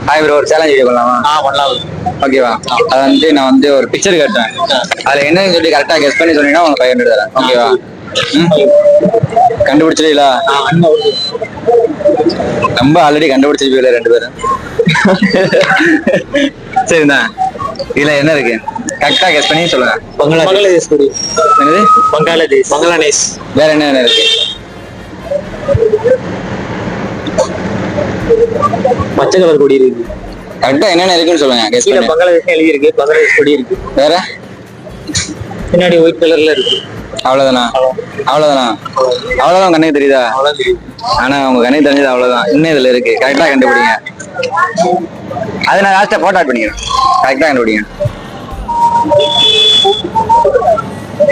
Hi bro, ஒரு challenge video பண்ணலாமா? பண்ணலாம். ஓகேவா? அது வந்து நான் வந்து ஒரு பிக்சர் காட்டுறேன். அதுல என்னன்னு சொல்லி கரெக்டா கெஸ் பண்ணி சொன்னீங்கன்னா உங்களுக்கு 500 தரேன். ஓகேவா? கண்டுபிடிச்சிடீங்களா? நம்ம ஆல்ரெடி கண்டுபிடிச்சிருப்பீங்களா 2 பேரும்? சரிண்ணா, இதுல என்ன இருக்கு கரெக்டா கெஸ் பண்ணி சொல்லுங்க. பங்களாதேஷ் கொடி. என்னது? பங்களாதேஷ். வேற என்ன இருக்கு? பச்சை கலர் கொடி இருக்கு. கரெக்டா என்னென்ன இருக்குன்னு சொல்லுங்க. கெஸ் கீழே பண்ணி. பங்களாதேஷ் எழுதி இருக்கு. பங்களாதேஷ் கொடி இருக்கு. வேற பின்னாடி ஒயிட் கலர்ல இருக்கு. அவ்வளவுதானா? அவ்வளவுதானா? அவ்வளவுதான் கண்ணுக்கு தெரியுதா? அவ்வளவு தெரியும். ஆனா உங்க கண்ணுக்கு தெரிஞ்சது அவ்வளவுதான். இன்னும் இதுல இருக்கு. கரெக்டா கண்டுபிடிங்க. அதை நான் லாஸ்டா போட்டோ ஆட் பண்ணிக்கிறேன். கரெக்டா கண்டுபிடிங்க.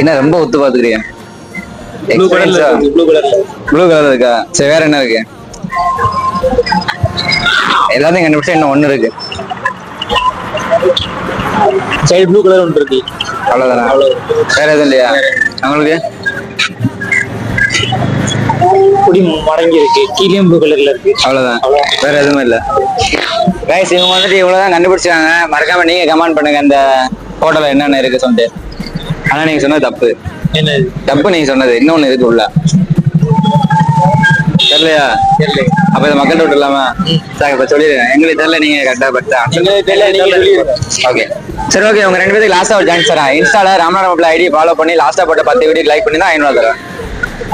என்ன ரொம்ப ஒத்து பாத்துக்கிறீங்க? ப்ளூ கலர்ல இருக்கா? சரி, வேற என்ன இருக்கு? எல்லாத்தையும் கண்டுபிடிச்சா இன்னும் ஒண்ணு இருக்கு. சைடு ப்ளூ கலர் ஒன்று இருக்கு. அவ்வளவுதானா? வேற எதுவும் இல்லையா உங்களுக்கு? கொடி மடங்கி இருக்கு. கீழே ப்ளூ கலர்ல இருக்கு. அவ்வளவுதான், வேற எதுவுமே இல்ல. கைஸ், இவங்க வந்துட்டு இவ்வளவுதான் கண்டுபிடிச்சாங்க. மறக்காம நீங்க கமெண்ட் பண்ணுங்க இந்த போட்டோல என்னென்ன இருக்கு சொல்லிட்டு. ஆனா நீங்க சொன்னது தப்பு. என்ன தப்பு? நீங்க சொன்னது இன்னொன்னு இருக்கு உள்ள. தெரியலையா? அப்ப இதை மக்கள்கிட்ட விட்டுலாமா? சார், இப்ப சொல்லிடுறேன். எங்களுக்கு தெரியல, நீங்க கரெக்டா பட்டா. ஓகே, சரி, ஓகே. உங்க 2 பேருக்கு லாஸ்டா ஒரு ஜாயின் தரேன். இன்ஸ்டால ராமநாதபுரம் ஐடி ஃபாலோ பண்ணி லாஸ்டா போட்ட 10 வீடியோ லைக் பண்ணி தான் 500 தரேன்.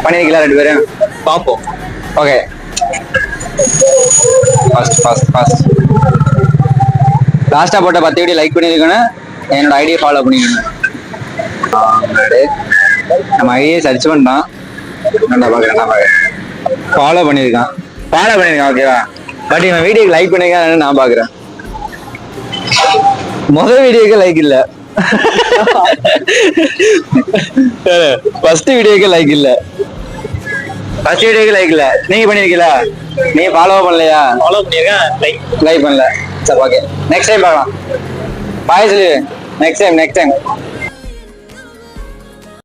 பண்ணிருக்கீங்களா 2 பேரும்? பாப்போம். Okay, fast. லாஸ்டா போட்ட 10 வீடியோ லைக் பண்ணிருக்கணும். என்னோட ஐடியை ஃபாலோ பண்ணிக்கணும். நம்ம ஐடியை சர்ச் பண்ணான். நான் பாக்குறேன். ஃபாலோ பண்ணிருக்கான். ஓகேவா? பட் இவன் வீடியோக்கு லைக் பண்ணிருக்கான்னு நான் பாக்குறேன். முதல் வீடியோக்கு லைக் இல்ல. ஃபர்ஸ்ட் வீடியோக்கு லைக் இல்ல. நீங்க பண்ணிருக்கீங்களா? நீங்க ஃபாலோ பண்ணலையா? ஃபாலோ பண்ணிருக்கேன். லைக் பண்ணல. சரி, ஓகே. நெக்ஸ்ட் டைம் பார்க்கலாம். பாய் சொல்லு. Next time.